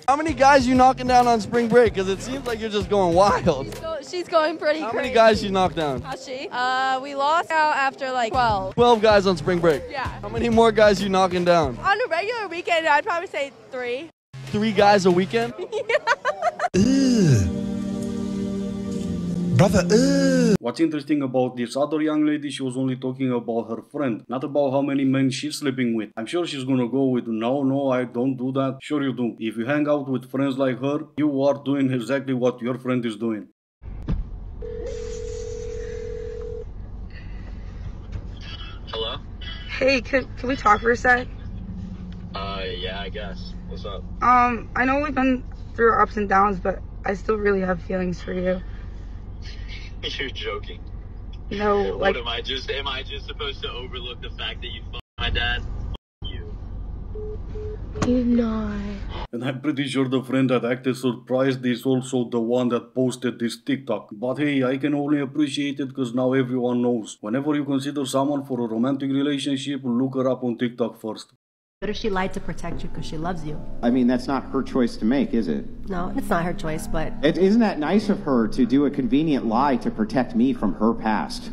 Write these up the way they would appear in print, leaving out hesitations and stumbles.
How many guys you knocking down on spring break? Because it seems like you're just going wild. She's going pretty crazy. How many guys you knocked down? How's she? We lost out after like 12. 12 guys on spring break? Yeah. How many more guys you knocking down? On a regular weekend, I'd probably say 3. 3 guys a weekend? Brother, What's interesting about this other young lady, she was only talking about her friend, not about how many men she's sleeping with. I'm sure she's gonna go with, no, I don't do that. Sure you do. If you hang out with friends like her, you are doing exactly what your friend is doing. Hello? Hey, can we talk for a sec? Yeah, I guess. What's up? I know we've been through our ups and downs, but I still really have feelings for you. You're joking. No, like... What am I just supposed to overlook the fact that you fucked my dad? You. You're not. And I'm pretty sure the friend that acted surprised is also the one that posted this TikTok. But hey, I can only appreciate it because now everyone knows. Whenever you consider someone for a romantic relationship, look her up on TikTok first. What if she lied to protect you because she loves you? I mean, that's not her choice to make, is it? No, it's not her choice, but... Isn't that nice of her to do a convenient lie to protect me from her past?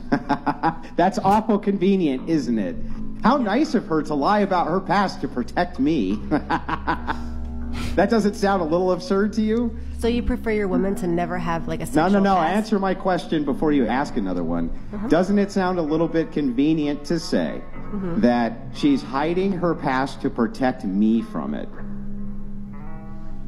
That's awful convenient, isn't it? How nice of her to lie about her past to protect me. That doesn't sound a little absurd to you? So you prefer your woman to never have like a sexual No. past? Answer my question before you ask another one. Doesn't it sound a little bit convenient to say that she's hiding her past to protect me from it?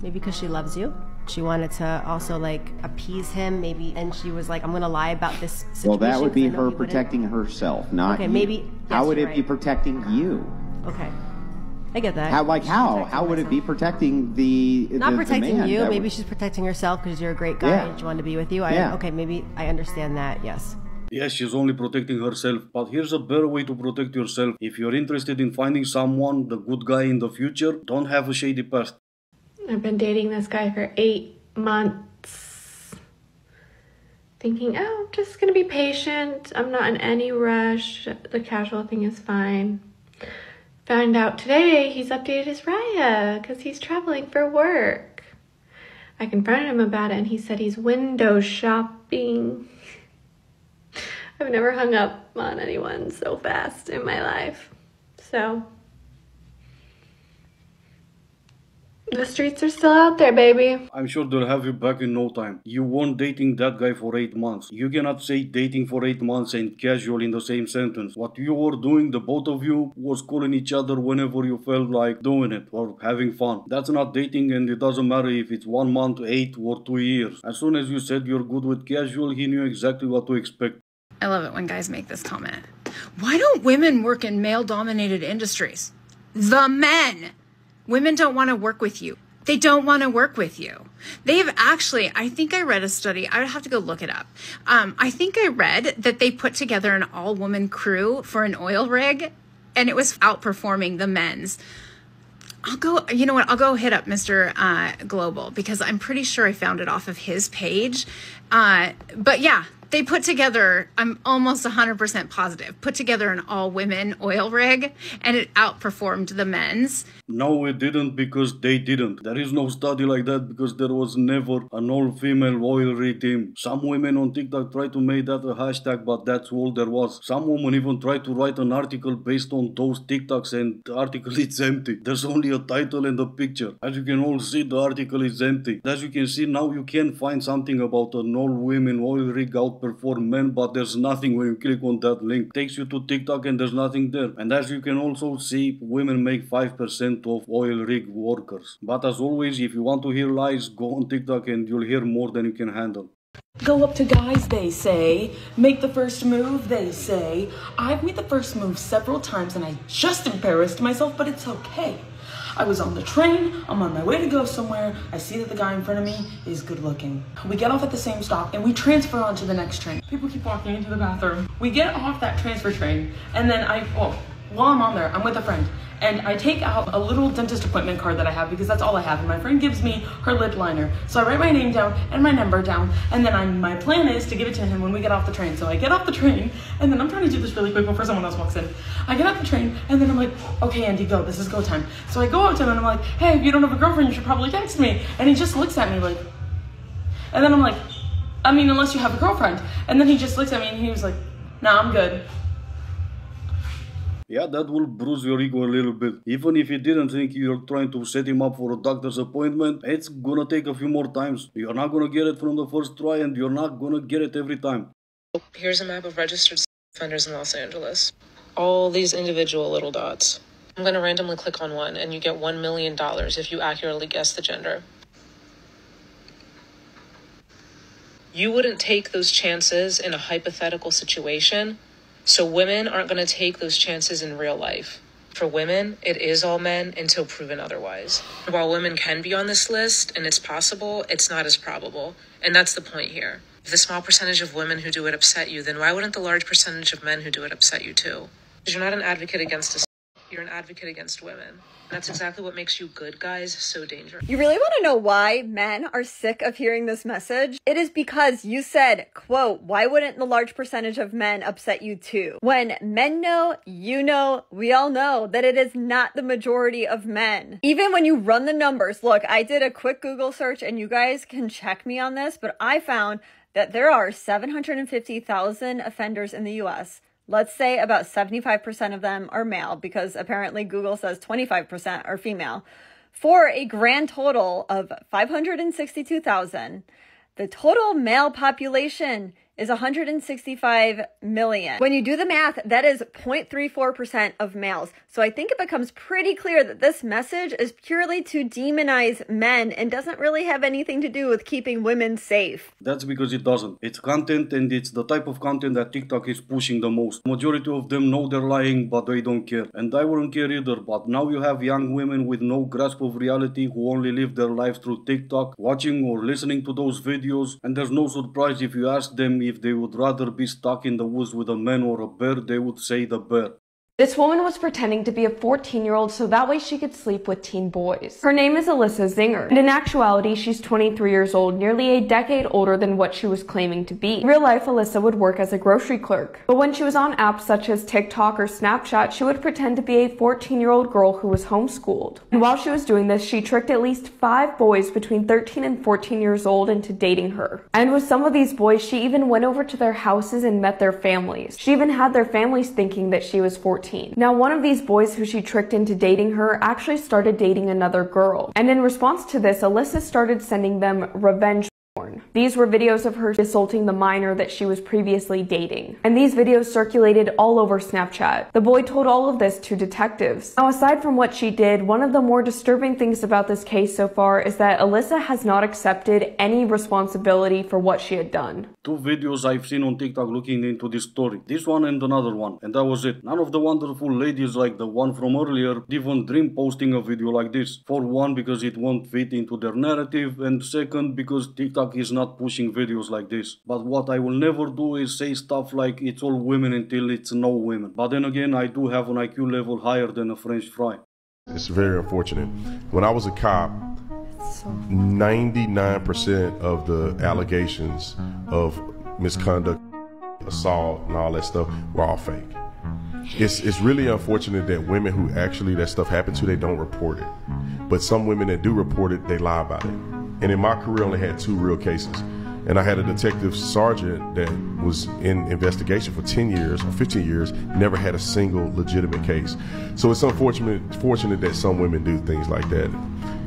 Maybe because she loves you. She wanted to also like appease him, maybe, and she was like, I'm going to lie about this situation. Well, that would be her protecting herself, not okay, you. Maybe. Yes, how would it right. be protecting you? Okay. I get that. How would it be protecting the Not protecting man you. Maybe she's protecting herself because you're a great guy and she wanted to be with you. Okay, maybe I understand that, yes. Yes, she's only protecting herself. But here's a better way to protect yourself. If you're interested in finding someone, the good guy in the future, don't have a shady past. I've been dating this guy for 8 months. Thinking, oh, I'm just gonna be patient. I'm not in any rush. The casual thing is fine. Found out today he's updated his Raya because he's traveling for work. I confronted him about it and he said he's window shopping. I've never hung up on anyone so fast in my life. So, the streets are still out there, baby. I'm sure they'll have you back in no time. You weren't dating that guy for 8 months. You cannot say dating for 8 months and casual in the same sentence. What you were doing, the both of you, was calling each other whenever you felt like doing it or having fun. That's not dating, and it doesn't matter if it's 1 month, 8 or 2 years. As soon as you said you're good with casual, he knew exactly what to expect. I love it when guys make this comment. Why don't women work in male-dominated industries? The men! Women don't want to work with you. They don't want to work with you. They've actually, I think I read a study. I would have to go look it up. I think I read that they put together an all-woman crew for an oil rig, and it was outperforming the men's. You know what? I'll go hit up Mr. Global because I'm pretty sure I found it off of his page. But yeah, they put together, I'm almost 100% positive, put together an all-women oil rig, and it outperformed the men's. No, it didn't because they didn't. There is no study like that because there was never an all-female oil rig team. Some women on TikTok tried to make that a hashtag, but that's all there was. Some women even tried to write an article based on those TikToks, and the article is empty. There's only a title and a picture. As you can all see, the article is empty. As you can see now, you can find something about an all-women oil rig outperform men, but there's nothing when you click on that link. It takes you to TikTok and there's nothing there. And as you can also see, women make 5% of oil rig workers. But as always, if you want to hear lies, go on TikTok and you'll hear more than you can handle. Go up to guys, they say. Make the first move, they say. I've made the first move several times and I just embarrassed myself, but it's okay. I was on the train, I'm on my way to go somewhere, I see that the guy in front of me is good looking. We get off at the same stop and we transfer on to the next train. People keep walking into the bathroom. We get off that transfer train and then while I'm on there, I'm with a friend. and I take out a little dentist appointment card that I have because that's all I have, and my friend gives me her lip liner. So I write my name down and my number down, and then my plan is to give it to him when we get off the train. So I get off the train, and then I'm trying to do this really quick before someone else walks in. I get off the train, and then I'm like, okay, Andy, go, this is go time. So I go up to him and I'm like, hey, if you don't have a girlfriend, you should probably text me. And he just looks at me like, and then I'm like, I mean, unless you have a girlfriend. And then he just looks at me and he was like, nah, I'm good. Yeah, that will bruise your ego a little bit. Even if you didn't think you're trying to set him up for a doctor's appointment, it's gonna take a few more times. You're not gonna get it from the first try, and you're not gonna get it every time. Here's a map of registered offenders in Los Angeles. All these individual little dots. I'm gonna randomly click on one, and you get $1 million if you accurately guess the gender. You wouldn't take those chances in a hypothetical situation. So women aren't going to take those chances in real life. For women, it is all men until proven otherwise. While women can be on this list, and it's possible, it's not as probable. And that's the point here. If the small percentage of women who do it upset you, then why wouldn't the large percentage of men who do it upset you too? Because you're not an advocate against us. You're an advocate against women. And that's exactly what makes you good guys so dangerous. You really want to know why men are sick of hearing this message? It is because you said, quote, why wouldn't the large percentage of men upset you too? When men know, you know, we all know that it is not the majority of men. Even when you run the numbers, look, I did a quick Google search and you guys can check me on this, but I found that there are 750,000 offenders in the US. Let's say about 75% of them are male, because apparently Google says 25% are female, for a grand total of 562,000. The total male population is 165 million. When you do the math, that is 0.34% of males. So I think it becomes pretty clear that this message is purely to demonize men and doesn't really have anything to do with keeping women safe. That's because it doesn't. It's content, and it's the type of content that TikTok is pushing the most. Majority of them know they're lying, but they don't care. And I wouldn't care either, but now you have young women with no grasp of reality who only live their lives through TikTok, watching or listening to those videos, and there's no surprise if you ask them if they would rather be stuck in the woods with a man or a bear, they would say the bear. This woman was pretending to be a 14-year-old so that way she could sleep with teen boys. Her name is Alyssa Zinger, and in actuality, she's 23 years old, nearly a decade older than what she was claiming to be. In real life, Alyssa would work as a grocery clerk, but when she was on apps such as TikTok or Snapchat, she would pretend to be a 14-year-old girl who was homeschooled. And while she was doing this, she tricked at least 5 boys between 13 and 14 years old into dating her. And with some of these boys, she even went over to their houses and met their families. She even had their families thinking that she was 14. Now, one of these boys who she tricked into dating her actually started dating another girl. And in response to this, Alyssa started sending them revenge porn. These were videos of her assaulting the minor that she was previously dating. And these videos circulated all over Snapchat. The boy told all of this to detectives. Now, aside from what she did, one of the more disturbing things about this case so far is that Alyssa has not accepted any responsibility for what she had done. 2 videos I've seen on TikTok looking into this story. This one and another one. And that was it. None of the wonderful ladies like the one from earlier even dream posting a video like this. For one, because it won't fit into their narrative, and second, because TikTok is not pushing videos like this. But what I will never do is say stuff like it's all women until it's no women. But then again, I do have an IQ level higher than a French fry. It's very unfortunate. When I was a cop, 99% of the allegations of misconduct, assault, and all that stuff were all fake. It's really unfortunate that women who actually that stuff happened to, they don't report it. But some women that do report it, they lie about it. And in my career, I only had 2 real cases. And I had a detective sergeant that was in investigation for 10 years or 15 years, never had a single legitimate case. So it's fortunate that some women do things like that.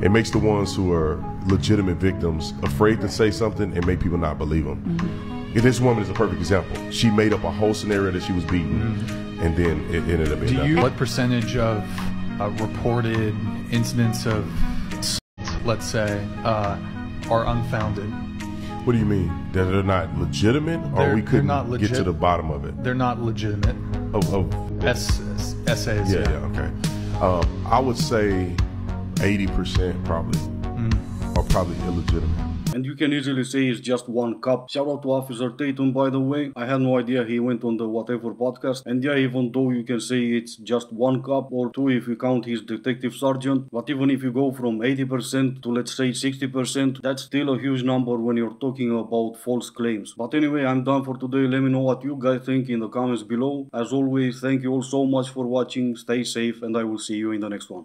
It makes the ones who are legitimate victims afraid to say something and make people not believe them. And this woman is a perfect example. She made up a whole scenario that she was beaten, and then it ended up being nothing. What percentage of reported incidents of, let's say, are unfounded? What do you mean? That they're not legitimate, or we couldn't get to the bottom of it? They're not legitimate. Essays. Yeah, okay. I would say 80% probably are probably illegitimate. and you can easily say it's just 1 cup. Shout out to Officer Tatum, by the way. I had no idea he went on the whatever podcast, and yeah, even though you can say it's just 1 cup or 2 if you count his detective sergeant, but even if you go from 80% to let's say 60%, that's still a huge number when you're talking about false claims. But anyway, I'm done for today. Let me know what you guys think in the comments below. As always, thank you all so much for watching. Stay safe, and I will see you in the next one.